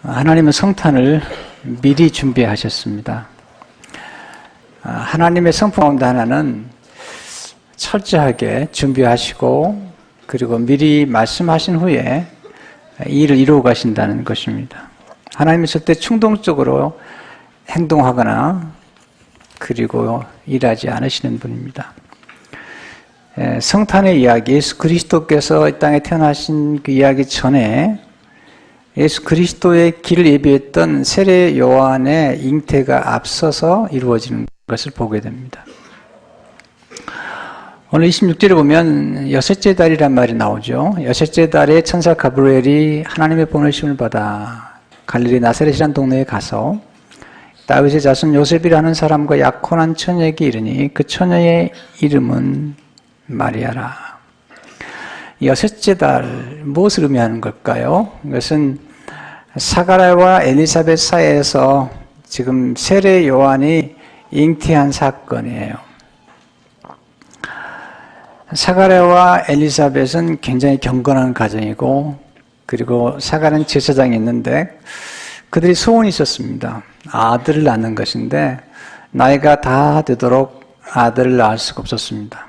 하나님은 성탄을 미리 준비하셨습니다. 하나님의 성품 가운데 하나는 철저하게 준비하시고 그리고 미리 말씀하신 후에 일을 이루어 가신다는 것입니다. 하나님은 절대 충동적으로 행동하거나 그리고 일하지 않으시는 분입니다. 성탄의 이야기, 예수 그리스도께서 이 땅에 태어나신 그 이야기 전에 예수 그리스도의 길을 예비했던 세례 요한의 잉태가 앞서서 이루어지는 것을 보게 됩니다. 오늘 26절에 보면 여섯째 달이란 말이 나오죠. 여섯째 달에 천사 가브리엘이 하나님의 보내심을 받아 갈릴리 나사렛이라는 동네에 가서 다윗의 자손 요셉이라는 사람과 약혼한 처녀에게 이르니 그 처녀의 이름은 마리아라. 여섯째 달, 무엇을 의미하는 걸까요? 이것은 사가랴와 엘리사벳 사이에서 지금 세례 요한이 잉태한 사건이에요. 사가랴와 엘리사벳은 굉장히 경건한 가정이고 그리고 사가랴는 제사장이 있는데 그들이 소원이 있었습니다. 아들을 낳는 것인데 나이가 다 되도록 아들을 낳을 수가 없었습니다.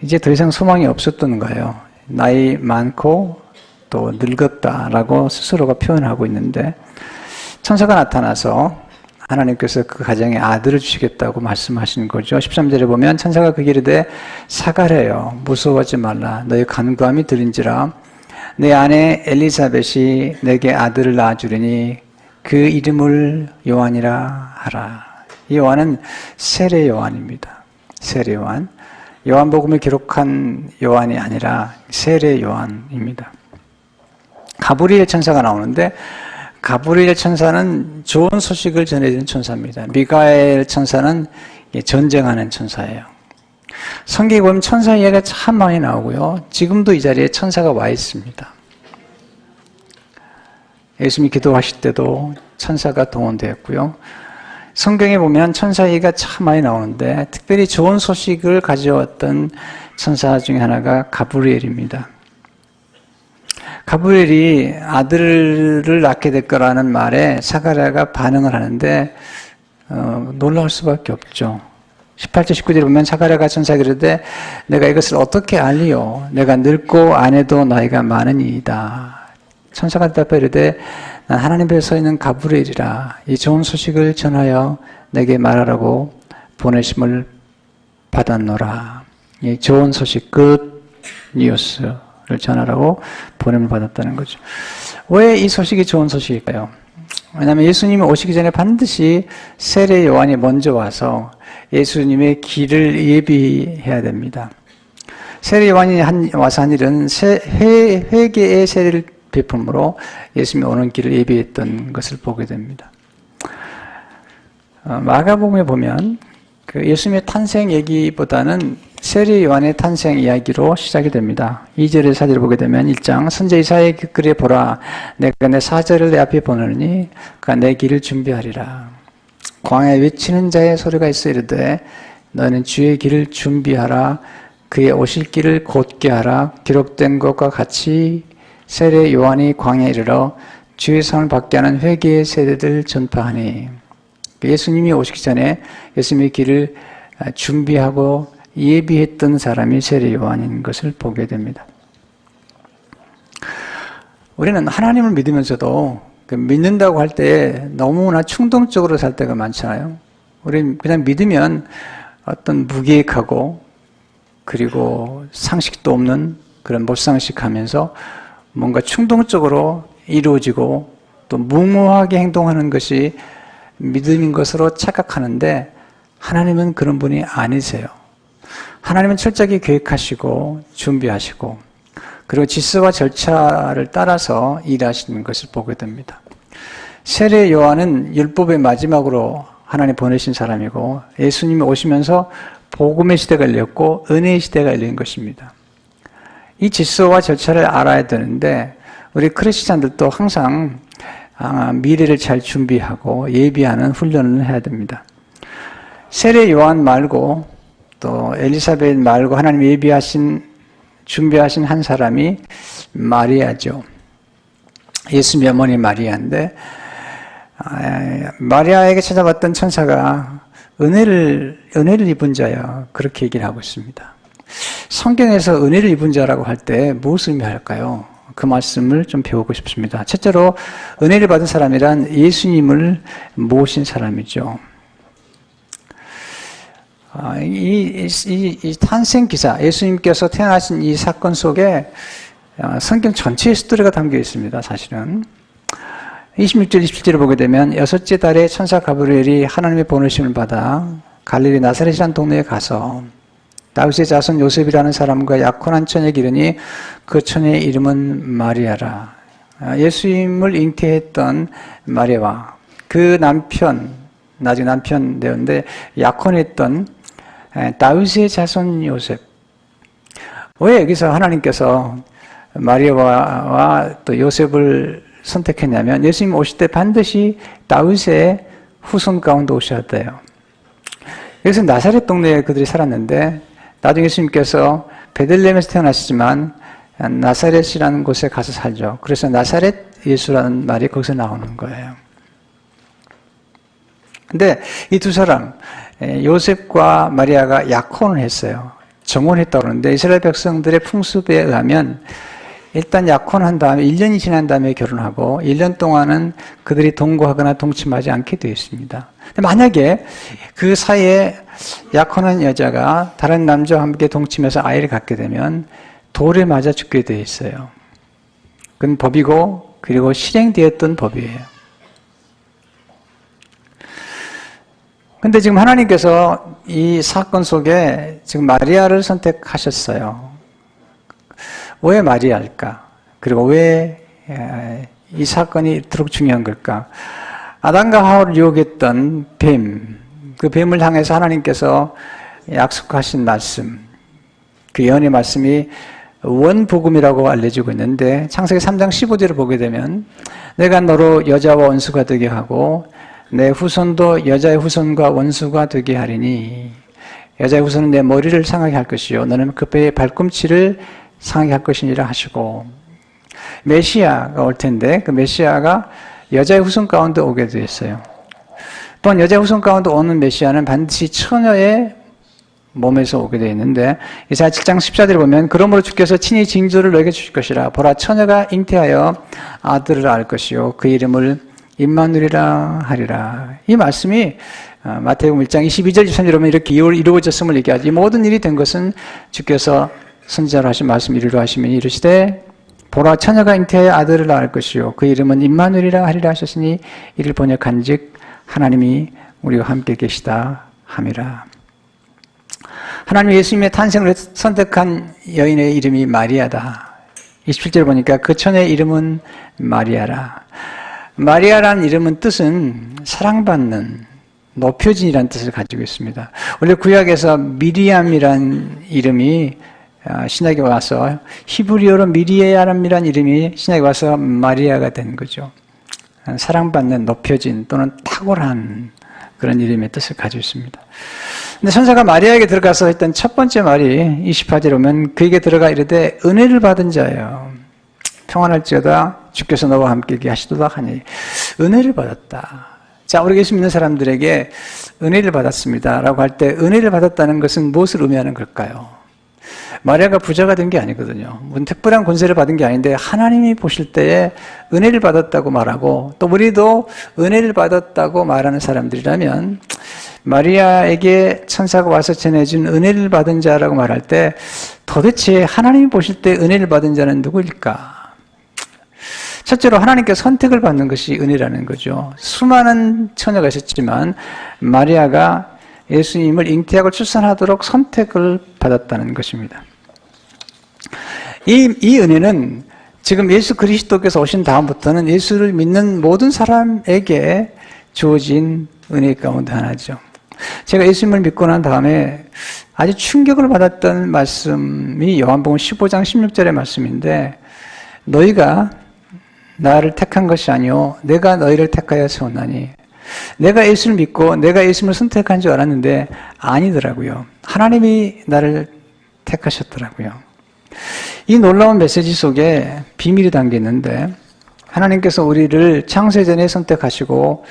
이제 더 이상 소망이 없었던 거예요. 나이 많고 또 늙었다라고 스스로가 표현하고 있는데 천사가 나타나서 하나님께서 그 가정에 아들을 주시겠다고 말씀하시는 거죠. 13절에 보면 천사가 그에게 이르되 사가랴여 무서워하지 말라. 너의 간구함이 들은지라 내 아내 엘리사벳이 내게 아들을 낳아주리니 그 이름을 요한이라 하라. 이 요한은 세례 요한입니다. 세례 요한. 요한복음을 기록한 요한이 아니라 세례 요한입니다. 가브리엘 천사가 나오는데 가브리엘 천사는 좋은 소식을 전해주는 천사입니다. 미가엘 천사는 전쟁하는 천사예요. 성경에 보면 천사 이야기가 참 많이 나오고요. 지금도 이 자리에 천사가 와 있습니다. 예수님이 기도하실 때도 천사가 동원되었고요. 성경에 보면 천사 얘기가 참 많이 나오는데 특별히 좋은 소식을 가져왔던 천사 중에 하나가 가브리엘입니다. 가브리엘이 아들을 낳게 될 거라는 말에 사가랴가 반응을 하는데 놀라울 수밖에 없죠. 18절 19절에 보면 사가랴가 천사에게 이르되 내가 이것을 어떻게 알리요? 내가 늙고 아내도 나이가 많으니이다. 천사가 대답하여 이르되 난 하나님 앞에 서 있는 가브리엘이라 이 좋은 소식을 전하여 내게 말하라고 보내심을 받았노라. 이 좋은 소식, 굿 뉴스를 전하라고 보냄을 받았다는 거죠. 왜 이 소식이 좋은 소식일까요? 왜냐하면 예수님이 오시기 전에 반드시 세례 요한이 먼저 와서 예수님의 길을 예비해야 됩니다. 세례 요한이 와서 한 일은 회개의 세례를 베품으로 예수님이 오는 길을 예비했던 것을 보게 됩니다. 마가복음에 보면 그 예수님의 탄생 얘기보다는 세례 요한의 탄생 이야기로 시작이 됩니다. 2절의 사절을 보게 되면 1장 선지 이사야의 글에 보라 내가 내 사절을 내 앞에 보내니 그가 내 길을 준비하리라. 광야에 외치는 자의 소리가 있어 이르되 너는 주의 길을 준비하라. 그의 오실 길을 곧게 하라. 기록된 것과 같이 세례 요한이 광야에 이르러 주의 성을 받게 하는 회개의 세례를 전파하니 예수님이 오시기 전에 예수님의 길을 준비하고 예비했던 사람이 세례 요한인 것을 보게 됩니다. 우리는 하나님을 믿으면서도 믿는다고 할 때 너무나 충동적으로 살 때가 많잖아요. 우리는 그냥 믿으면 어떤 무계획하고 그리고 상식도 없는 그런 몰상식하면서 뭔가 충동적으로 이루어지고 또 무모하게 행동하는 것이 믿음인 것으로 착각하는데 하나님은 그런 분이 아니세요. 하나님은 철저하게 계획하시고 준비하시고 그리고 질서와 절차를 따라서 일하시는 것을 보게 됩니다. 세례 요한은 율법의 마지막으로 하나님 보내신 사람이고 예수님이 오시면서 복음의 시대가 열렸고 은혜의 시대가 열린 것입니다. 이 질서와 절차를 알아야 되는데 우리 크리스찬들도 항상 미래를 잘 준비하고 예비하는 훈련을 해야 됩니다. 세례 요한 말고 또 엘리사벳 말고 하나님 준비하신 한 사람이 마리아죠. 예수님의 어머니 마리아인데, 마리아에게 찾아왔던 천사가 은혜를 입은 자야, 그렇게 얘기를 하고 있습니다. 성경에서 은혜를 입은 자라고 할 때 무엇을 의미할까요? 그 말씀을 좀 배우고 싶습니다. 첫째로 은혜를 받은 사람이란 예수님을 모신 사람이죠. 이 탄생 기사, 예수님께서 태어나신 이 사건 속에 성경 전체의 스토리가 담겨 있습니다. 사실은 26절, 27절을 보게 되면 여섯째 달에 천사 가브리엘이 하나님의 보내심을 받아 갈릴리 나사렛이라는 동네에 가서 다윗의 자손 요셉이라는 사람과 약혼한 처녀에게 이르니 그 처녀의 이름은 마리아라. 예수님을 잉태했던 마리아와 그 남편, 나중에 남편 되었는데 약혼했던 다윗의 자손 요셉. 왜 여기서 하나님께서 마리아와 또 요셉을 선택했냐면 예수님 오실 때 반드시 다윗의 후손 가운데 오셔야 돼요. 여기서 나사렛 동네에 그들이 살았는데 나중에 예수님께서 베들레헴에서 태어나시지만 나사렛이라는 곳에 가서 살죠. 그래서 나사렛 예수라는 말이 거기서 나오는 거예요. 근데 이 두 사람, 요셉과 마리아가 약혼을 했어요. 정혼했다고 그러는데 이스라엘 백성들의 풍습에 의하면 일단 약혼한 다음에 1년이 지난 다음에 결혼하고 1년 동안은 그들이 동거하거나 동침하지 않게 되어 있습니다. 근데 만약에 그 사이에 약혼한 여자가 다른 남자와 함께 동침해서 아이를 갖게 되면 돌에 맞아 죽게 되어 있어요. 그건 법이고 그리고 실행되었던 법이에요. 근데 지금 하나님께서 이 사건 속에 지금 마리아를 선택하셨어요. 왜 마리아일까? 그리고 왜 이 사건이 이토록 중요한 걸까? 아담과 하와를 유혹했던 뱀, 그 뱀을 향해서 하나님께서 약속하신 말씀, 그 예언의 말씀이 원복음이라고 알려지고 있는데 창세기 3장 15절을 보게 되면 내가 너로 여자와 원수가 되게 하고 내 후손도 여자의 후손과 원수가 되게 하리니 여자의 후손은 내 머리를 상하게 할 것이요 너는 그의 발꿈치를 상하게 할 것이니라 하시고 메시아가 올 텐데 그 메시아가 여자의 후손 가운데 오게 되었어요. 또한 여자의 후손 가운데 오는 메시아는 반드시 처녀의 몸에서 오게 되어 있는데 이사야 7장 14절에 보면 그러므로 주께서 친히 징조를 너에게 주실 것이라 보라 처녀가 잉태하여 아들을 낳을 것이요 그 이름을 임마누엘이라 하리라. 이 말씀이 마태복음 1장 22절 23절에 보면 이렇게 이루어졌음을 얘기하지. 이 모든 일이 된 것은 주께서 선지자로 하신 말씀 이루려 하시면 이르시되 보라 처녀가 잉태하여 아들을 낳을 것이요 그 이름은 임마누엘이라 하리라 하셨으니 이를 번역한즉 하나님이 우리와 함께 계시다 함이라. 하나님이 예수님의 탄생을 선택한 여인의 이름이 마리아다. 27절에 보니까 그 처녀의 이름은 마리아라. 마리아라는 이름은 뜻은 사랑받는, 높여진이라는 뜻을 가지고 있습니다. 원래 구약에서 미리암이라는 이름이 신약에 와서 히브리어로 미리암이라는 이름이 신약에 와서 마리아가 된 거죠. 사랑받는, 높여진 또는 탁월한 그런 이름의 뜻을 가지고 있습니다. 근데 천사가 마리아에게 들어가서 했던 첫 번째 말이 28절에 보면 그에게 들어가 이르되 은혜를 받은 자여 평안할지어다 주께서 너와 함께 하시도다 하니 은혜를 받았다. 자, 우리 예수 믿는 사람들에게 은혜를 받았습니다 라고 할 때 은혜를 받았다는 것은 무엇을 의미하는 걸까요? 마리아가 부자가 된 게 아니거든요. 무슨 특별한 권세를 받은 게 아닌데 하나님이 보실 때에 은혜를 받았다고 말하고 또 우리도 은혜를 받았다고 말하는 사람들이라면 마리아에게 천사가 와서 전해준 은혜를 받은 자라고 말할 때 도대체 하나님이 보실 때 은혜를 받은 자는 누구일까? 첫째로 하나님께 선택을 받는 것이 은혜라는 거죠. 수많은 처녀가 있었지만 마리아가 예수님을 잉태하고 출산하도록 선택을 받았다는 것입니다. 이 은혜는 지금 예수 그리스도께서 오신 다음부터는 예수를 믿는 모든 사람에게 주어진 은혜 가운데 하나죠. 제가 예수님을 믿고 난 다음에 아주 충격을 받았던 말씀이 요한복음 15장 16절의 말씀인데 너희가 나를 택한 것이 아니요 내가 너희를 택하여 세웠나니 내가 예수를 믿고 내가 예수님을 선택한 줄 알았는데 아니더라고요. 하나님이 나를 택하셨더라고요. 이 놀라운 메시지 속에 비밀이 담겨 있는데 하나님께서 우리를 창세전에 선택하시고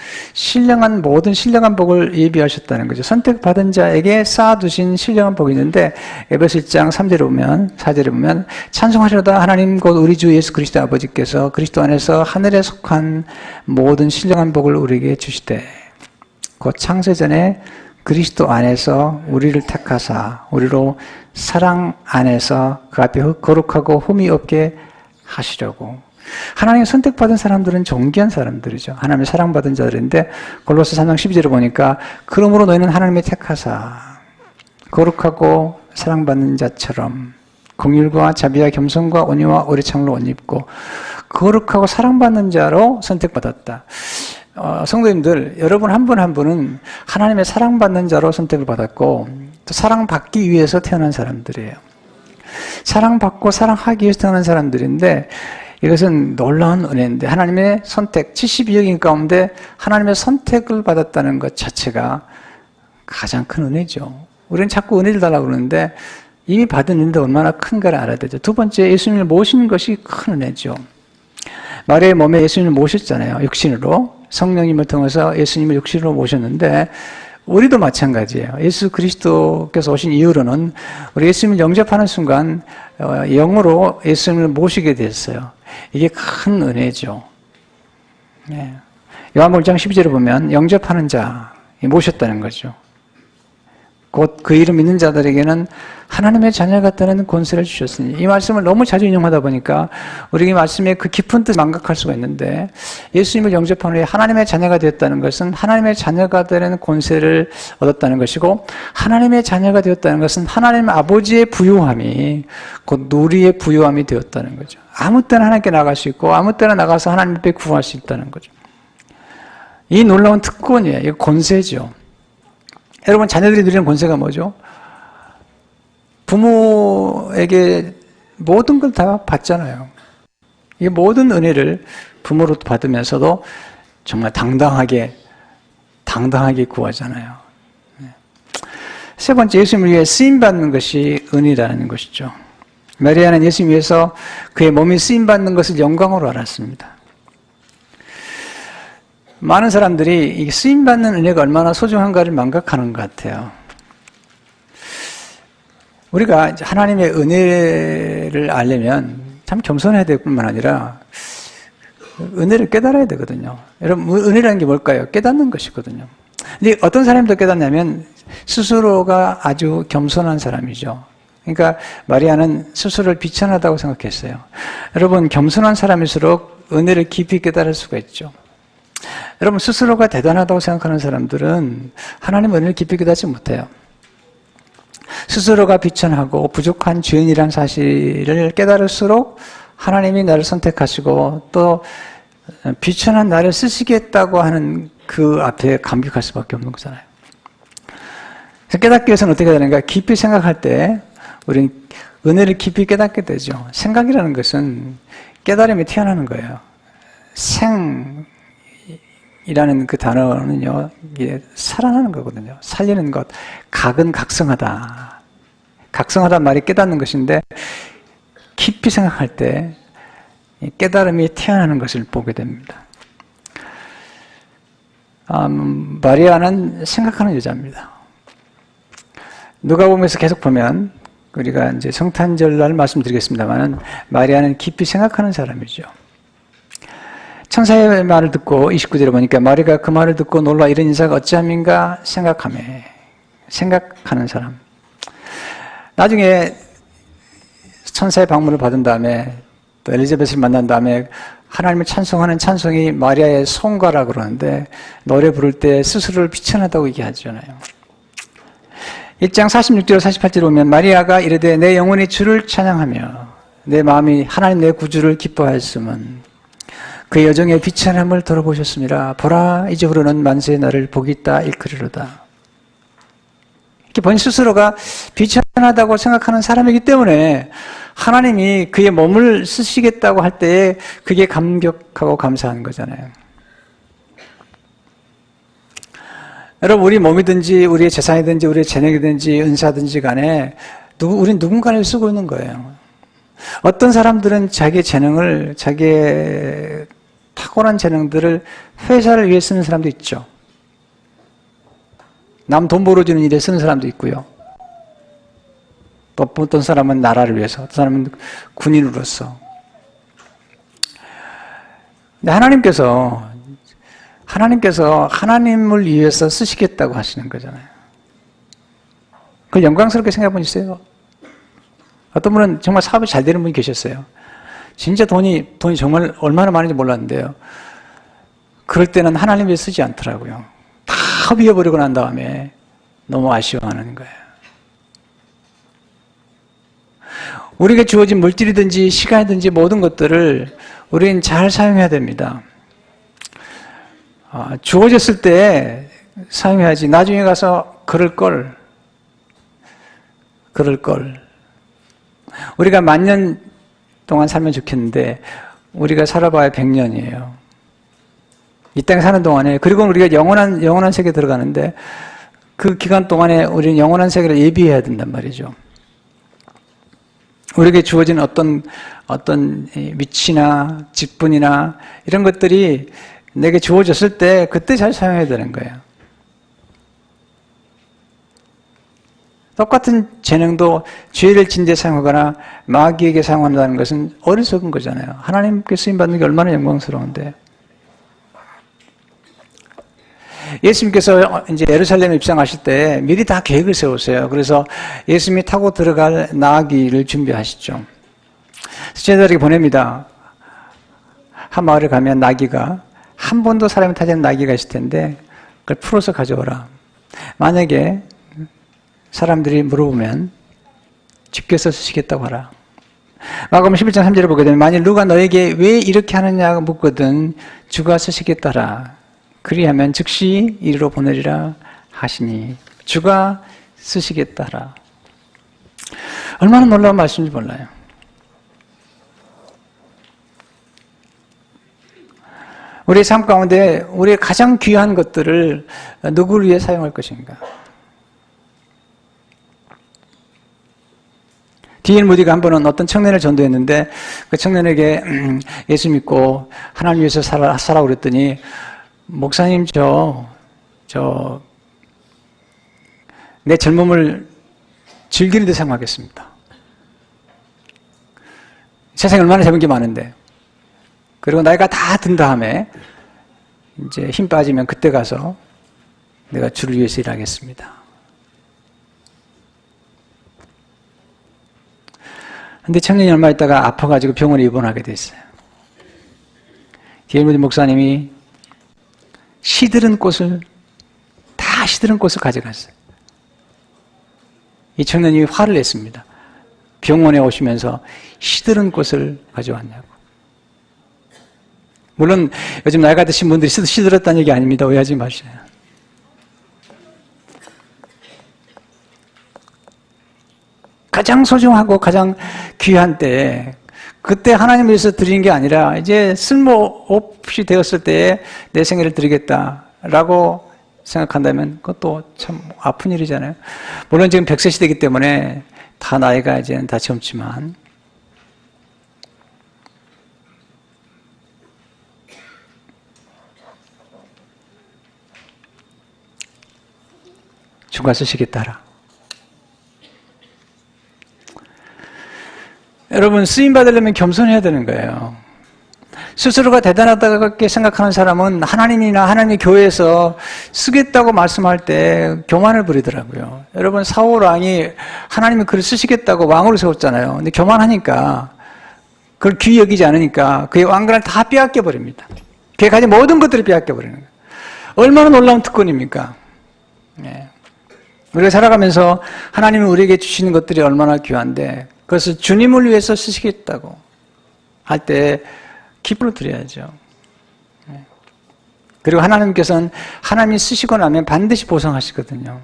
모든 신령한 복을 예비하셨다는 거죠. 선택받은 자에게 쌓아두신 신령한 복이 있는데 에베소 1장 3절에 보면 4절에 보면 찬송하시로다 하나님 곧 우리 주 예수 그리스도 아버지께서 그리스도 안에서 하늘에 속한 모든 신령한 복을 우리에게 주시되 곧 창세전에 그리스도 안에서 우리를 택하사 우리로 사랑 안에서 그 앞에 거룩하고 흠이 없게 하시려고. 하나님 선택받은 사람들은 존귀한 사람들이죠. 하나님의 사랑받은 자들인데 골로새 3장 12절을 보니까 그러므로 너희는 하나님의 택하사 거룩하고 사랑받는 자처럼 긍휼과 자비와 겸손과 온유와 오래 참으로 옷 입고 거룩하고 사랑받는 자로 선택받았다. 성도님들, 여러분 한 분 한 분은 하나님의 사랑받는 자로 선택을 받았고 또 사랑받기 위해서 태어난 사람들이에요. 사랑받고 사랑하기 위해서 태어난 사람들인데 이것은 놀라운 은혜인데 하나님의 선택, 72억인 가운데 하나님의 선택을 받았다는 것 자체가 가장 큰 은혜죠. 우리는 자꾸 은혜를 달라고 그러는데 이미 받은 은혜도 얼마나 큰가를 알아야 되죠. 두 번째, 예수님을 모신 것이 큰 은혜죠. 마리아의 몸에 예수님을 모셨잖아요. 육신으로. 성령님을 통해서 예수님을 육신으로 모셨는데 우리도 마찬가지예요. 예수 그리스도께서 오신 이후로는 우리 예수님을 영접하는 순간 영으로 예수님을 모시게 됐어요. 이게 큰 은혜죠. 네. 요한복음 1장 12절에 보면 영접하는 자 모셨다는 거죠. 곧 그 이름 믿는 자들에게는 하나님의 자녀가 되는 권세를 주셨으니 이 말씀을 너무 자주 인용하다 보니까 우리 이 말씀의 그 깊은 뜻을 망각할 수가 있는데 예수님을 영접한 후에 하나님의 자녀가 되었다는 것은 하나님의 자녀가 되는 권세를 얻었다는 것이고 하나님의 자녀가 되었다는 것은 하나님 아버지의 부요함이 곧 누리의 부요함이 되었다는 거죠. 아무 때나 하나님께 나갈 수 있고 아무 때나 나가서 하나님 앞에 구할 수 있다는 거죠. 이 놀라운 특권이에요. 이거 권세죠. 여러분 자녀들이 누리는 권세가 뭐죠? 부모에게 모든 걸 다 받잖아요. 이 모든 은혜를 부모로 받으면서도 정말 당당하게 구하잖아요. 세 번째, 예수님을 위해 쓰임받는 것이 은혜라는 것이죠. 마리아는 예수님 위해서 그의 몸이 쓰임받는 것을 영광으로 알았습니다. 많은 사람들이 이 쓰임받는 은혜가 얼마나 소중한가를 망각하는 것 같아요. 우리가 하나님의 은혜를 알려면 참 겸손해야 될 뿐만 아니라 은혜를 깨달아야 되거든요. 여러분, 은혜라는 게 뭘까요? 깨닫는 것이거든요. 근데 어떤 사람이 더 깨닫냐면 스스로가 아주 겸손한 사람이죠. 그러니까 마리아는 스스로를 비천하다고 생각했어요. 여러분, 겸손한 사람일수록 은혜를 깊이 깨달을 수가 있죠. 여러분, 스스로가 대단하다고 생각하는 사람들은 하나님의 은혜를 깊이 깨닫지 못해요. 스스로가 비천하고 부족한 죄인이라는 사실을 깨달을수록 하나님이 나를 선택하시고 또 비천한 나를 쓰시겠다고 하는 그 앞에 감격할 수밖에 없는 거잖아요. 그래서 깨닫기 위해서는 어떻게 되는가? 깊이 생각할 때 우리는 은혜를 깊이 깨닫게 되죠. 생각이라는 것은 깨달음이 태어나는 거예요. 생이라는 그 단어는요, 이게 살아나는 거거든요. 살리는 것. 각은 각성하다. 각성하다는 말이 깨닫는 것인데 깊이 생각할 때 깨달음이 태어나는 것을 보게 됩니다. 마리아는 생각하는 여자입니다. 누가복음에서 계속 보면 우리가 이제 성탄절날 말씀드리겠습니다만은 마리아는 깊이 생각하는 사람이죠. 천사의 말을 듣고 29절에 보니까 마리아가 그 말을 듣고 놀라 이런 인사가 어찌함인가 생각하는 사람. 나중에 천사의 방문을 받은 다음에 또 엘리자벳을 만난 다음에 하나님을 찬송하는 찬송이 마리아의 송가라 그러는데 노래 부를 때 스스로를 비천하다고 얘기하잖아요. 1장 46절 48절 보면 마리아가 이르되 내 영혼이 주를 찬양하며 내 마음이 하나님 내 구주를 기뻐하였음은 그의 여정의 비천함을 돌아보셨습니다. 보라 이제부로는 만세의 날을 복이 있다 일컬으로다. 이렇게 본 스스로가 비천하다고 생각하는 사람이기 때문에 하나님이 그의 몸을 쓰시겠다고 할 때에 그게 감격하고 감사한 거잖아요. 여러분, 우리 몸이든지 우리의 재산이든지 우리의 재능이든지 은사든지 간에 우린 누군가를 쓰고 있는 거예요. 어떤 사람들은 자기의 재능을 자기의 탁월한 재능들을 회사를 위해 쓰는 사람도 있죠. 남 돈 벌어주는 일에 쓰는 사람도 있고요. 또 어떤 사람은 나라를 위해서, 어떤 사람은 군인으로서. 근데 하나님께서 하나님을 위해서 쓰시겠다고 하시는 거잖아요. 그걸 영광스럽게 생각해 본 적 있어요? 어떤 분은 정말 사업이 잘 되는 분이 계셨어요. 진짜 돈이 정말 얼마나 많은지 몰랐는데요. 그럴 때는 하나님 위해 쓰지 않더라고요. 다 비워버리고 난 다음에 너무 아쉬워하는 거예요. 우리에게 주어진 물질이든지 시간이든지 모든 것들을 우리는 잘 사용해야 됩니다. 주어졌을 때 사용해야지 나중에 가서 그럴 걸. 우리가 10,000년 동안 살면 좋겠는데 우리가 살아봐야 100년이에요. 이 땅에 사는 동안에. 그리고 우리가 영원한 세계에 들어가는데 그 기간 동안에 우리는 영원한 세계를 예비해야 된단 말이죠. 우리에게 주어진 어떤 위치나 직분이나 이런 것들이 내게 주어졌을 때 그때 잘 사용해야 되는 거예요. 똑같은 재능도 죄를 진데 사용하거나 마귀에게 사용한다는 것은 어리석은 거잖아요. 하나님께 쓰임받는 게 얼마나 영광스러운데. 예수님께서 이제 예루살렘에 입성하실 때 미리 다 계획을 세우세요. 그래서 예수님이 타고 들어갈 나귀를 준비하시죠. 제자들에게 보냅니다. 한 마을에 가면 나귀가 한 번도 사람이 타지 않은 나귀가 있을 텐데 그걸 풀어서 가져오라. 만약에 사람들이 물어보면 주께서 쓰시겠다고 하라. 마가복음 11장 3절을 보게 되면 만일 누가 너에게 왜 이렇게 하느냐 묻거든 주가 쓰시겠다라. 그리하면 즉시 이리로 보내리라 하시니 주가 쓰시겠다라. 얼마나 놀라운 말씀인지 몰라요. 우리의 삶 가운데 우리의 가장 귀한 것들을 누구를 위해 사용할 것인가? D.L. 무디가 한 번은 어떤 청년을 전도했는데 그 청년에게 예수 믿고 하나님 위해서 살아라고 그랬더니 목사님 내 젊음을 즐기는 데 사용하겠습니다. 세상에 얼마나 재밌는 게 많은데. 그리고 나이가 다 든 다음에 이제 힘 빠지면 그때 가서 내가 주를 위해서 일하겠습니다. 근데 청년이 얼마 있다가 아파가지고 병원에 입원하게 됐어요. D.L. 무디 목사님이 시들은 꽃을 가져갔어요. 이 청년이 화를 냈습니다. 병원에 오시면서 시들은 꽃을 가져왔냐고. 물론 요즘 나이가 드신 분들이 시들었다는 얘기 아닙니다. 오해하지 마세요. 가장 소중하고 가장 귀한 때 그때 하나님 위해서 드리는 게 아니라 이제 쓸모없이 되었을 때에 내 생애를 드리겠다라고 생각한다면 그것도 참 아픈 일이잖아요. 물론 지금 100세 시대이기 때문에 다 나이가 이제는 다 젊지만 주가 쓰시겠다라. 여러분 쓰임 받으려면 겸손해야 되는 거예요. 스스로가 대단하다고 생각하는 사람은 하나님이나 하나님의 교회에서 쓰겠다고 말씀할 때 교만을 부리더라고요. 여러분 사울 왕이 하나님이 그를 쓰시겠다고 왕으로 세웠잖아요. 근데 교만하니까 그걸 귀히 여기지 않으니까 그의 왕관을 다 빼앗겨 버립니다. 그의 가진 모든 것들을 빼앗겨 버리는 거예요. 얼마나 놀라운 특권입니까? 네. 우리가 살아가면서 하나님이 우리에게 주시는 것들이 얼마나 귀한데 그것을 주님을 위해서 쓰시겠다고 할 때 기쁨을 드려야죠. 그리고 하나님께서는 하나님이 쓰시고 나면 반드시 보상하시거든요.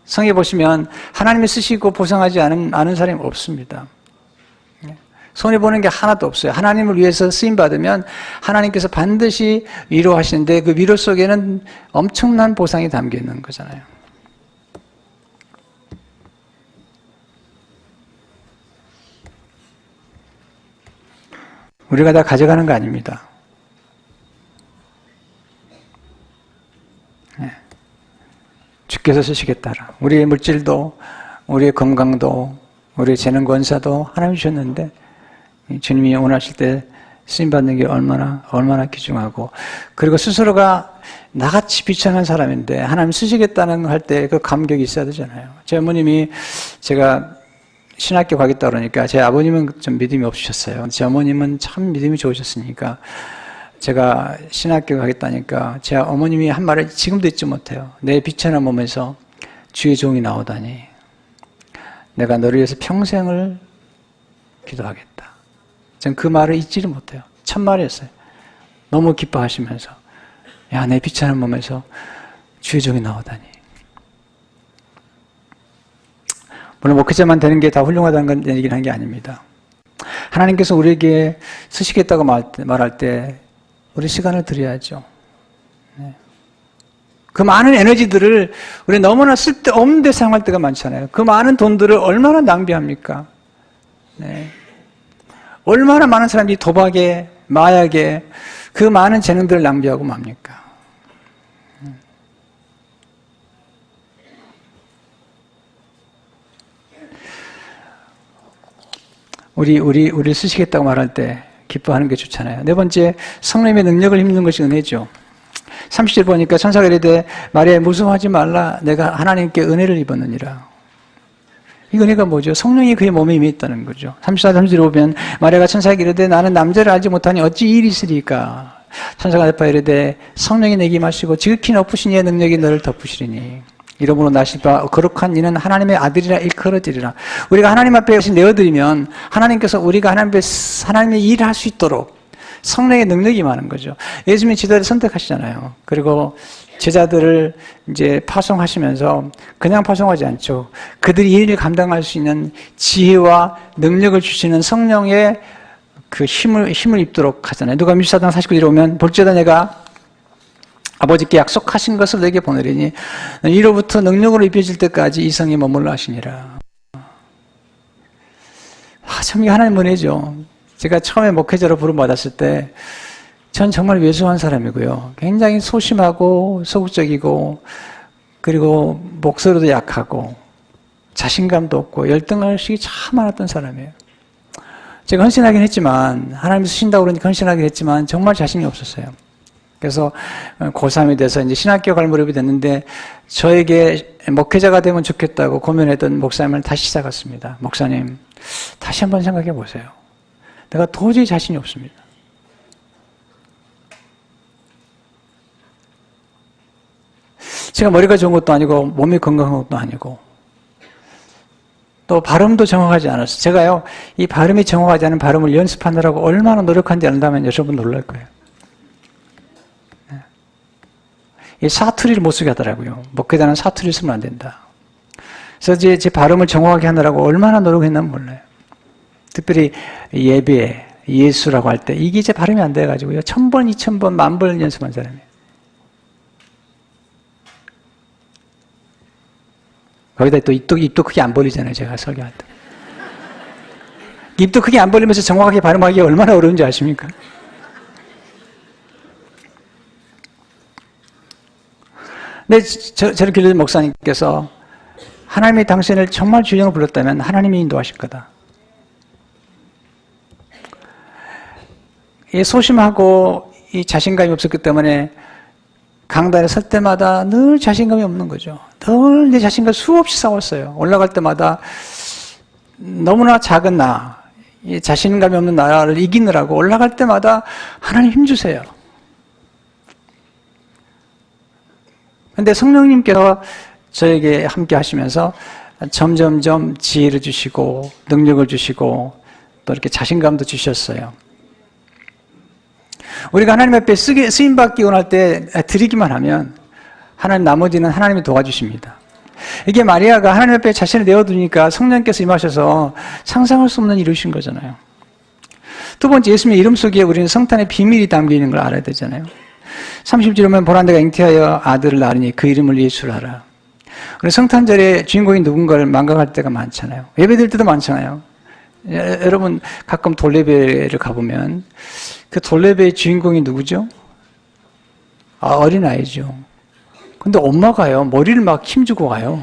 성에 보시면 하나님이 쓰시고 보상하지 않은 사람이 없습니다. 손해보는 게 하나도 없어요. 하나님을 위해서 쓰임받으면 하나님께서 반드시 위로하시는데 그 위로 속에는 엄청난 보상이 담겨 있는 거잖아요. 우리가 다 가져가는 거 아닙니다. 주께서 쓰시겠다라. 우리의 물질도, 우리의 건강도, 우리의 재능 권사도 하나님이 주셨는데 주님이 원하실 때 쓰임받는 게 얼마나 귀중하고, 그리고 스스로가 나같이 비천한 사람인데 하나님 쓰시겠다는 할 때 그 감격이 있어야 되잖아요. 제 어머님이, 제가 신학교 가겠다 그러니까, 제 아버님은 좀 믿음이 없으셨어요. 제 어머님은 참 믿음이 좋으셨으니까, 제가 신학교 가겠다니까 제 어머님이 한 말을 지금도 잊지 못해요. 내 비천한 몸에서 주의 종이 나오다니 내가 너를 위해서 평생을 기도하겠다. 전 그 말을 잊지를 못해요. 첫 말이었어요. 너무 기뻐하시면서, 야, 내 비천한 몸에서 주의 종이 나오다니. 물론 목회자만 되는 게 다 훌륭하다는 건 얘기를 한 게 아닙니다. 하나님께서 우리에게 쓰시겠다고 말할 때 우리 시간을 드려야죠. 그 많은 에너지들을 우리 너무나 쓸데없는 데 사용할 때가 많잖아요. 그 많은 돈들을 얼마나 낭비합니까? 네. 얼마나 많은 사람들이 도박에, 마약에 그 많은 재능들을 낭비하고 맙니까? 우리 쓰시겠다고 말할 때 기뻐하는 게 좋잖아요. 네 번째, 성령의 능력을 힘입는 것이 은혜죠. 30절 보니까 천사가 이르되 마리아 무서워하지 말라, 내가 하나님께 은혜를 입었느니라. 이 은혜가 뭐죠? 성령이 그의 몸에 임해 있다는 거죠. 34, 30절 보면 마리아가 천사에게 이르되 나는 남자를 알지 못하니 어찌 이 일이 있으리까? 천사가 대답하여 이르되 성령이 내게 임하시고 지극히 높으신 이의 능력이 너를 덮으시리니 이러므로 나실 바 거룩한 이는 하나님의 아들이라 일컬어지리라. 우리가 하나님 앞에 내어드리면 하나님께서 우리가 하나님의 일을 할 수 있도록 성령의 능력이 임하는 거죠. 예수님이 제자들을 선택하시잖아요. 그리고 제자들을 이제 파송하시면서 그냥 파송하지 않죠. 그들이 이 일을 감당할 수 있는 지혜와 능력을 주시는 성령의 그 힘을 입도록 하잖아요. 누가 14장 49절에 오면 볼지어다 내가 아버지께 약속하신 것을 내게 보내리니 이로부터 능력으로 입혀질 때까지 이 성에 머물러 하시니라. 참 이게 하나님 은혜죠. 제가 처음에 목회자로 부름받았을 때 전 정말 왜소한 사람이고요. 굉장히 소심하고 소극적이고, 그리고 목소리도 약하고 자신감도 없고 열등의식이 참 많았던 사람이에요. 제가 헌신하긴 했지만, 하나님이 쓰신다고 그러니까 헌신하긴 했지만 정말 자신이 없었어요. 그래서 고3이 돼서 이제 신학교 갈 무렵이 됐는데 저에게 목회자가 되면 좋겠다고 고민했던 목사님을 다시 시작했습니다. 목사님, 다시 한번 생각해 보세요. 내가 도저히 자신이 없습니다. 제가 머리가 좋은 것도 아니고 몸이 건강한 것도 아니고 또 발음도 정확하지 않았어요. 제가요, 이 발음이 정확하지 않은 발음을 연습하느라고 얼마나 노력한지 안다면 여러분 놀랄 거예요. 이 사투리를 못 쓰게 하더라고요. 목회자는 사투리를 쓰면 안 된다. 그래서 제 발음을 정확하게 하느라고 얼마나 노력했나 몰라요. 특별히 예배, 예수라고 할 때 이게 제 발음이 안 돼가지고요. 1000번, 2000번, 10,000번 연습한 사람이에요. 거기다 또 입도 크게 안 벌리잖아요. 제가 설교할 때. 입도 크게 안 벌리면서 정확하게 발음하기 얼마나 어려운지 아십니까? 근데 저를 길러준 목사님께서 하나님이 당신을 정말 주령을 불렀다면 하나님이 인도하실 거다. 이 소심하고 이 자신감이 없었기 때문에 강단에 설 때마다 늘 자신감이 없는 거죠. 늘 내 자신과 수없이 싸웠어요. 올라갈 때마다 너무나 작은 나, 이 자신감이 없는 나를 이기느라고 올라갈 때마다 하나님 힘주세요. 근데 성령님께서 저에게 함께 하시면서 점점점 지혜를 주시고 능력을 주시고 또 이렇게 자신감도 주셨어요. 우리가 하나님 앞에 쓰임받기 원할 때 드리기만 하면 하나님 나머지는 하나님이 도와주십니다. 이게 마리아가 하나님 앞에 자신을 내어두니까 성령께서 임하셔서 상상할 수 없는 일을 이루신 거잖아요. 두 번째, 예수님의 이름 속에 우리는 성탄의 비밀이 담겨 있는 걸 알아야 되잖아요. 30절 오면 보라 내가 잉태하여 아들을 낳으니 그 이름을 예수라 하라. 우리 성탄절에 주인공이 누군가를 망각할 때가 많잖아요. 예배드릴 때도 많잖아요. 여러분 가끔 돌예배를 가보면 그 돌예배의 주인공이 누구죠? 어린아이죠. 근데 엄마가요, 머리를 막 힘주고 가요.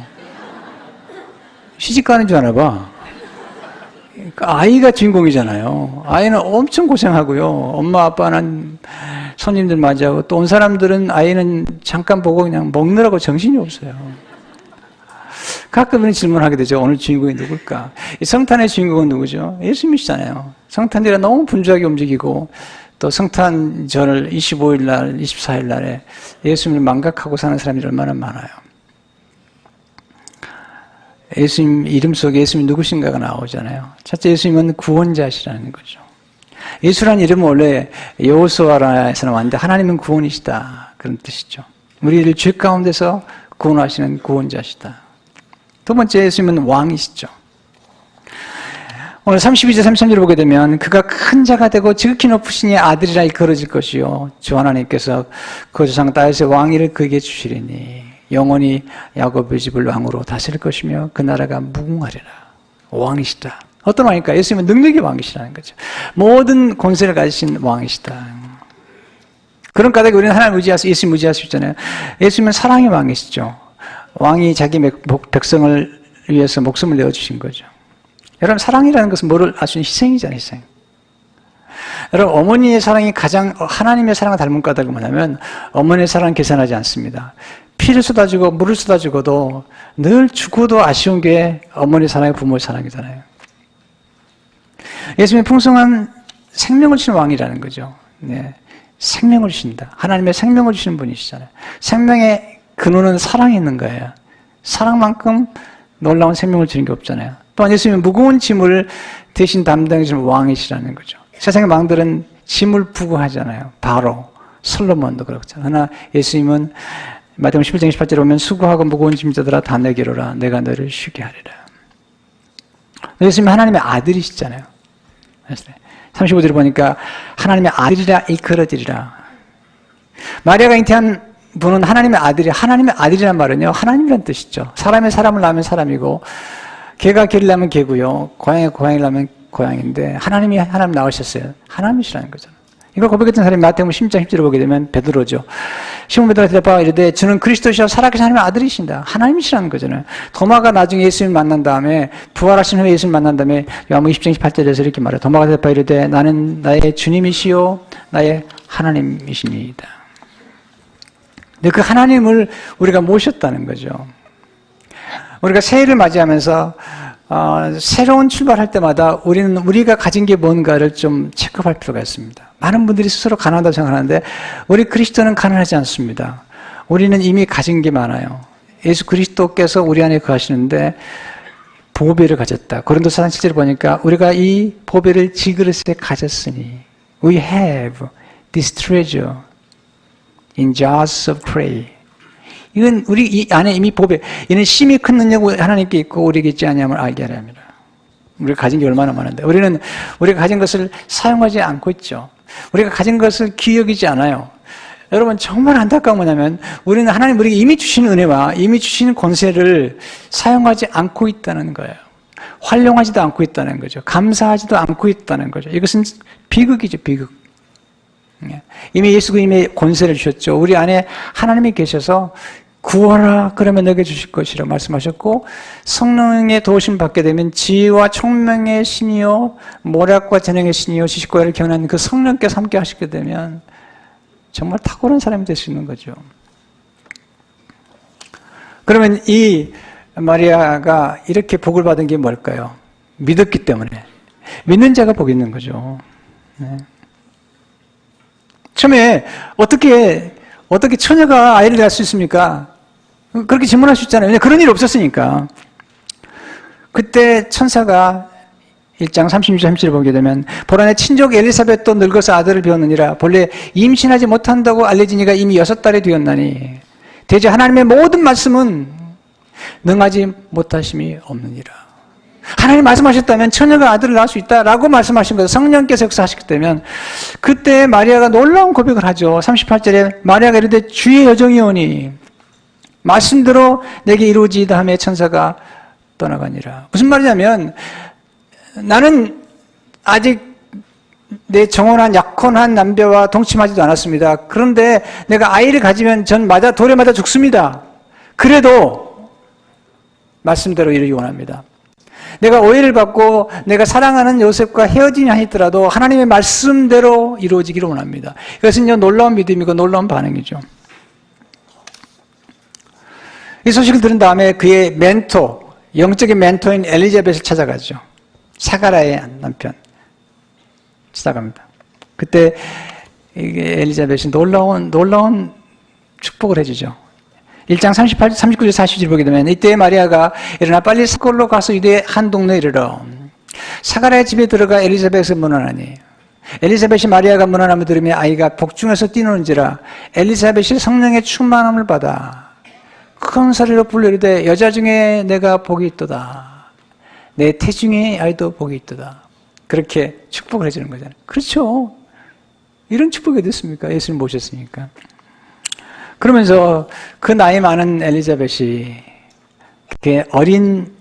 시집 가는 줄 아나 봐. 아이가 주인공이잖아요. 아이는 엄청 고생하고요. 엄마, 아빠는 손님들 맞이하고 또 온 사람들은 아이는 잠깐 보고 그냥 먹느라고 정신이 없어요. 가끔은 질문하게 되죠. 오늘 주인공이 누굴까? 이 성탄의 주인공은 누구죠? 예수님이시잖아요. 성탄절에 너무 분주하게 움직이고 또 성탄절 25일 날, 24일 날에 예수님을 망각하고 사는 사람들이 얼마나 많아요. 예수님 이름 속에 예수님이 누구신가가 나오잖아요. 첫째, 예수님은 구원자시라는 거죠. 예수라는 이름은 원래 여호수아라에서 나왔는데 하나님은 구원이시다, 그런 뜻이죠. 우리를 죄 가운데서 구원하시는 구원자시다. 두 번째, 예수님은 왕이시죠. 오늘 32절 33절을 보게 되면 그가 큰 자가 되고 지극히 높으신 이의 아들이라 일컬어질 것이요 주 하나님께서 그 조상 다윗의 왕위를 그에게 주시리니 영원히 야곱의 집을 왕으로 다스릴 것이며 그 나라가 무궁하리라. 왕이시다. 어떤 왕일까? 예수님은 능력의 왕이시라는 거죠. 모든 권세를 가지신 왕이시다. 그런 까닭에 우리는 하나님 의지할 수, 예수님 의지할 수 있잖아요. 예수님은 사랑의 왕이시죠. 왕이 자기 백성을 위해서 목숨을 내어주신 거죠. 여러분, 사랑이라는 것은 뭐를 알 수 있는 희생이잖아요, 희생. 여러분, 어머니의 사랑이 가장 하나님의 사랑을 닮은 까닭이 뭐냐면 어머니의 사랑은 계산하지 않습니다. 피를 쏟아주고 물을 쏟아주고도 늘 죽어도 아쉬운 게 어머니 사랑이 부모의 사랑이잖아요. 예수님이 풍성한 생명을 주시는 왕이라는 거죠. 네. 생명을 주신다. 하나님의 생명을 주시는 분이시잖아요. 생명의 근원은 사랑이 있는 거예요. 사랑만큼 놀라운 생명을 주는 게 없잖아요. 또한 예수님은 무거운 짐을 대신 담당해 주는 왕이시라는 거죠. 세상의 왕들은 짐을 부과하잖아요. 바로 솔로몬도 그렇잖아요. 그러나 예수님은 마태복음 11장 28절에 보면 수고하고 무거운 짐자들아 다 내게로라 내가 너를 쉬게 하리라. 예수님은 하나님의 아들이시잖아요. 35절에 보니까 하나님의 아들이라 일컬어지리라. 마리아가 잉태한 분은 하나님의 아들이, 하나님의 아들이란 말은요, 하나님이란 뜻이죠. 사람의 사람을 낳으면 사람이고, 개가 개를 낳으면 개고요, 고양이가 고양이를 낳으면 고양인데, 하나님이 하나님 낳으셨어요. 하나님이시라는 거잖아요. 이걸 고백했던 사람이 마태복음 10장 10절을 보게 되면 베드로죠. 시몬 베드로가 대답하고 이르되 주는 그리스도시요 살아계신 하나님의 아들이신다. 하나님이시라는 거잖아요. 도마가 나중에 예수님 만난 다음에 부활하신 후에 예수님 만난 다음에 요한복음 20장 18절에서 이렇게 말해요. 도마가 대답하고 이르되 나는 나의 주님이시요 나의 하나님이시니이다. 근데 그 하나님을 우리가 모셨다는 거죠. 우리가 새해를 맞이하면서 새로운 출발할 때마다 우리는 우리가 가진 게 뭔가를 좀 체크할 필요가 있습니다. 많은 분들이 스스로 가난하다고 생각하는데 우리 그리스도는 가난하지 않습니다. 우리는 이미 가진 게 많아요. 예수 그리스도께서 우리 안에 거하시는데 보배를 가졌다. 고린도서 7절에 보니까 우리가 이 보배를 질그릇에 가졌으니 We have this treasure in jars of clay. 이건 우리 이 안에 이미 보배, 이는 심히 큰 능력이 하나님께 있고 우리에게 있지 아니함을 알게 하려 합니다. 우리가 가진 게 얼마나 많은데 우리가 가진 것을 사용하지 않고 있죠. 우리가 가진 것을 기억이지 않아요. 여러분 정말 안타까운 뭐냐면 우리는 하나님 우리에게 이미 주신 은혜와 이미 주신 권세를 사용하지 않고 있다는 거예요. 활용하지도 않고 있다는 거죠. 감사하지도 않고 있다는 거죠. 이것은 비극이죠, 비극. 이미 예수가 이미 권세를 주셨죠. 우리 안에 하나님이 계셔서 구하라 그러면 너에게 주실 것이라 말씀하셨고 성령의 도우심 받게 되면 지혜와 총명의 신이요 모략과 재능의 신이요 지식과 를 경하는 그 성령께서 함께 하시게 되면 정말 탁월한 사람이 될 수 있는 거죠. 그러면 이 마리아가 이렇게 복을 받은 게 뭘까요? 믿었기 때문에. 믿는 자가 복이 있는 거죠. 네. 처음에 어떻게 처녀가 아이를 낳을 수 있습니까? 그렇게 질문할 수 있잖아요. 왜냐하면 그런 일이 없었으니까. 그때 천사가 1장 36절 37을 보게 되면 보라 내 친족 엘리사벳도 늙어서 아들을 배웠느니라 본래 임신하지 못한다고 알려진 이가 이미 6달이 되었나니 대저 하나님의 모든 말씀은 능하지 못하심이 없느니라. 하나님 말씀하셨다면 처녀가 아들을 낳을 수 있다라고 말씀하신 거예요. 성령께서 역사하시기 때문에 그때 마리아가 놀라운 고백을 하죠. 38절에 마리아가 이르되 주의 여정이오니 말씀대로 내게 이루어지이다 하며 천사가 떠나가니라. 무슨 말이냐면 나는 아직 내 정혼한 약혼한 남자와 동침하지도 않았습니다. 그런데 내가 아이를 가지면 전 돌에 맞아 죽습니다. 그래도 말씀대로 이루기 원합니다. 내가 오해를 받고 내가 사랑하는 요셉과 헤어지냐 하더라도 하나님의 말씀대로 이루어지기를 원합니다. 이것은 놀라운 믿음이고 놀라운 반응이죠. 이 소식을 들은 다음에 그의 멘토, 영적인 멘토인 엘리자벳을 찾아가죠. 사가랴의 남편 찾아갑니다. 그때 엘리자벳이 놀라운 축복을 해주죠. 1장 39절 40절 보게 되면 이때 마리아가 일어나 빨리 서골로 가서 유대 한 동네에 이르러 사가랴의 집에 들어가 엘리자벳을 문안하니 엘리자벳이 마리아가 문안함을 들으며 아이가 복중에서 뛰노는지라 엘리자벳이 성령의 충만함을 받아 큰 소리로 불러 이르되 여자 중에 내가 복이 있도다. 내 태중의 아이도 복이 있도다. 그렇게 축복을 해주는 거잖아요. 그렇죠. 이런 축복이 어디 있습니까? 예수님 모셨으니까. 그러면서 그 나이 많은 엘리자벳이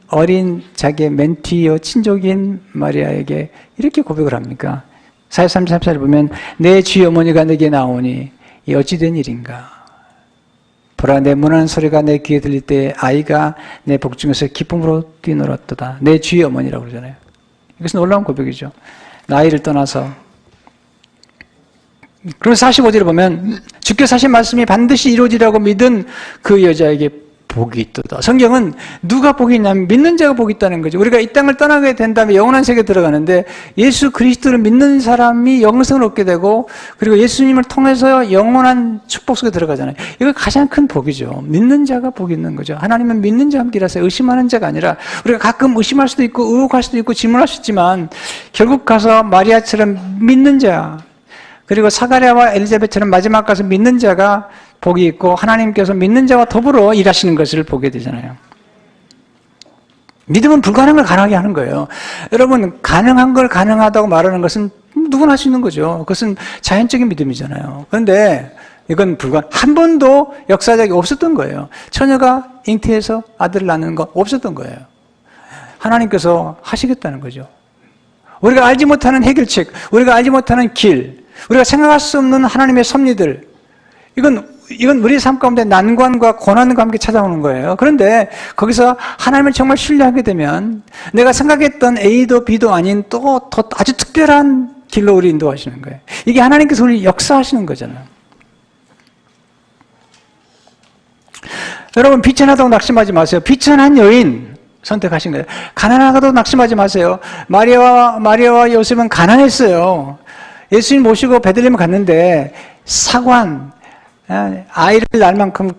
어린 자기의 멘티요 친족인 마리아에게 이렇게 고백을 합니까? 43절을 보면 내 주의 어머니가 내게 나오니 이 어찌된 일인가? 보라 내 문하는 소리가 내 귀에 들릴 때 아이가 내 복중에서 기쁨으로 뛰놀았도다. 내 주의 어머니라고 그러잖아요. 이것은 놀라운 고백이죠. 나이를 떠나서. 그래서 45절을 보면 주께서 하신 말씀이 반드시 이루어지라고 믿은 그 여자에게 복이 있도다. 성경은 누가 복이 있냐면 믿는 자가 복이 있다는 거죠. 우리가 이 땅을 떠나게 된 다음에 영원한 세계에 들어가는데 예수 그리스도를 믿는 사람이 영생을 얻게 되고 그리고 예수님을 통해서 영원한 축복 속에 들어가잖아요. 이거 가장 큰 복이죠. 믿는 자가 복이 있는 거죠. 하나님은 믿는 자와 함께라서 의심하는 자가 아니라 우리가 가끔 의심할 수도 있고 의혹할 수도 있고 질문할 수 있지만 결국 가서 마리아처럼 믿는 자 그리고 사가랴와 엘리자벳처럼 마지막 가서 믿는 자가 복이 있고 하나님께서 믿는 자와 더불어 일하시는 것을 보게 되잖아요. 믿음은 불가능한 걸 가능하게 하는 거예요. 여러분 가능한 걸 가능하다고 말하는 것은 누구나 할 수 있는 거죠. 그것은 자연적인 믿음이잖아요. 그런데 이건 한 번도 역사적이 없었던 거예요. 처녀가 잉태해서 아들을 낳는 거 없었던 거예요. 하나님께서 하시겠다는 거죠. 우리가 알지 못하는 해결책, 우리가 알지 못하는 길, 우리가 생각할 수 없는 하나님의 섭리들 이건 우리 삶 가운데 난관과 고난과 함께 찾아오는 거예요. 그런데 거기서 하나님을 정말 신뢰하게 되면 내가 생각했던 A도 B도 아닌 또 더 아주 특별한 길로 우리 인도하시는 거예요. 이게 하나님께서 우리 역사하시는 거잖아요. 여러분 비천하다고 낙심하지 마세요. 비천한 여인 선택하신 거예요. 가난하다고 낙심하지 마세요. 마리아와 요셉은 가난했어요. 예수님 모시고 베들레헴 갔는데 사관 아이를 낳을 만큼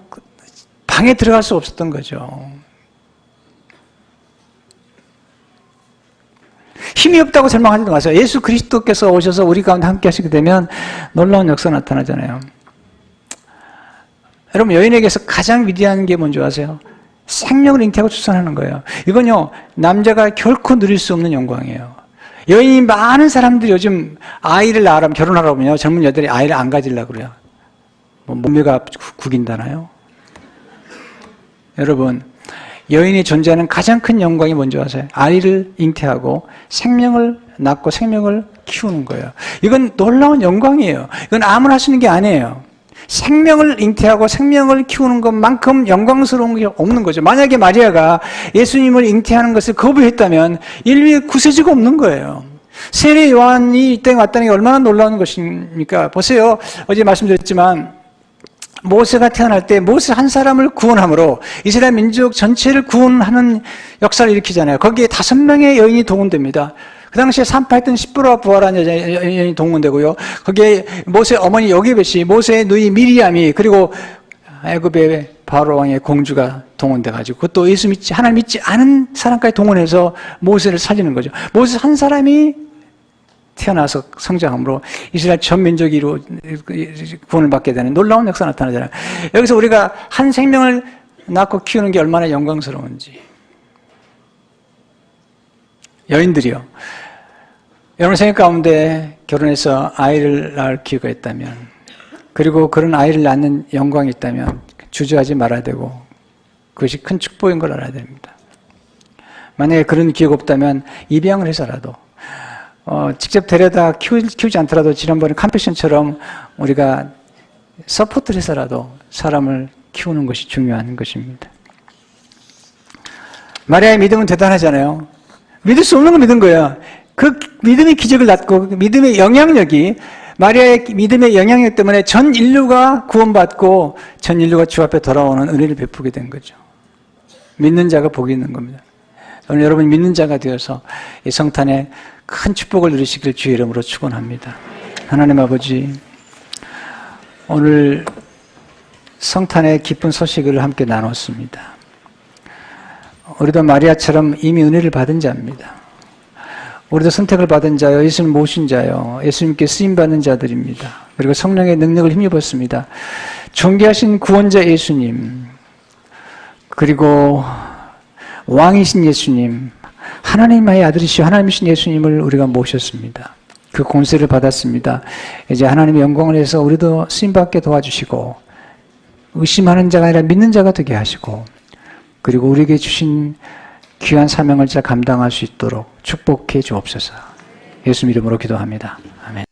방에 들어갈 수 없었던 거죠. 힘이 없다고 절망하지 마세요. 예수 그리스도께서 오셔서 우리 가운데 함께 하시게 되면 놀라운 역사가 나타나잖아요. 여러분 여인에게서 가장 위대한 게 뭔지 아세요? 생명을 잉태하고 출산하는 거예요. 이건요 남자가 결코 누릴 수 없는 영광이에요. 여인이 많은 사람들이 요즘 아이를 낳으라면 결혼하라고 하면요 젊은 여자들이 아이를 안 가지려고 그래요. 몸매가 구긴다나요? 여러분 여인이 존재하는 가장 큰 영광이 뭔지 아세요? 아이를 잉태하고 생명을 낳고 생명을 키우는 거예요. 이건 놀라운 영광이에요. 이건 아무나 할 수 있는 게 아니에요. 생명을 잉태하고 생명을 키우는 것만큼 영광스러운 게 없는 거죠. 만약에 마리아가 예수님을 잉태하는 것을 거부했다면 인류의 구세주가 없는 거예요. 세례 요한이 이 땅에 왔다는 게 얼마나 놀라운 것입니까? 보세요. 어제 말씀드렸지만 모세가 태어날 때 모세 한 사람을 구원함으로 이스라엘 민족 전체를 구원하는 역사를 일으키잖아요. 거기에 5명의 여인이 동원됩니다. 그 당시에 산파했던 십보라 부활한 여인이 동원되고요. 거기에 모세 어머니 여게벳이 모세의 누이 미리암이 그리고 애굽의 바로 왕의 공주가 동원돼가지고 그것도 예수 믿지 하나님 믿지 않은 사람까지 동원해서 모세를 살리는 거죠. 모세 한 사람이 태어나서 성장함으로 이스라엘 전 민족이 구원을 받게 되는 놀라운 역사가 나타나잖아요. 여기서 우리가 한 생명을 낳고 키우는 게 얼마나 영광스러운지. 여인들이요. 여러분 생각 가운데 결혼해서 아이를 낳을 기회가 있다면 그리고 그런 아이를 낳는 영광이 있다면 주저하지 말아야 되고 그것이 큰 축복인 걸 알아야 됩니다. 만약에 그런 기회가 없다면 입양을 해서라도 직접 데려다 키우지 않더라도 지난번에 컴패션처럼 우리가 서포트를 해서라도 사람을 키우는 것이 중요한 것입니다. 마리아의 믿음은 대단하잖아요. 믿을 수 없는 거 믿은 거예요. 그 믿음의 기적을 낳고 그 믿음의 영향력이 마리아의 믿음의 영향력 때문에 전 인류가 구원받고 전 인류가 주 앞에 돌아오는 은혜를 베푸게 된 거죠. 믿는 자가 복이 있는 겁니다. 오늘 여러분 믿는 자가 되어서 이 성탄에 큰 축복을 누리시길 주의 이름으로 축원합니다. 하나님 아버지, 오늘 성탄의 기쁜 소식을 함께 나눴습니다. 우리도 마리아처럼 이미 은혜를 받은 자입니다. 우리도 선택을 받은 자요, 예수님 모신 자요, 예수님께 쓰임받는 자들입니다. 그리고 성령의 능력을 힘입었습니다. 존귀하신 구원자 예수님, 그리고 왕이신 예수님, 하나님의 아들이시오 하나님이신 예수님을 우리가 모셨습니다. 그 권세를 받았습니다. 이제 하나님의 영광을 해서 우리도 쓰임받게 도와주시고 의심하는 자가 아니라 믿는 자가 되게 하시고, 그리고 우리에게 주신 귀한 사명을 잘 감당할 수 있도록 축복해 주옵소서. 예수 이름으로 기도합니다. 아멘.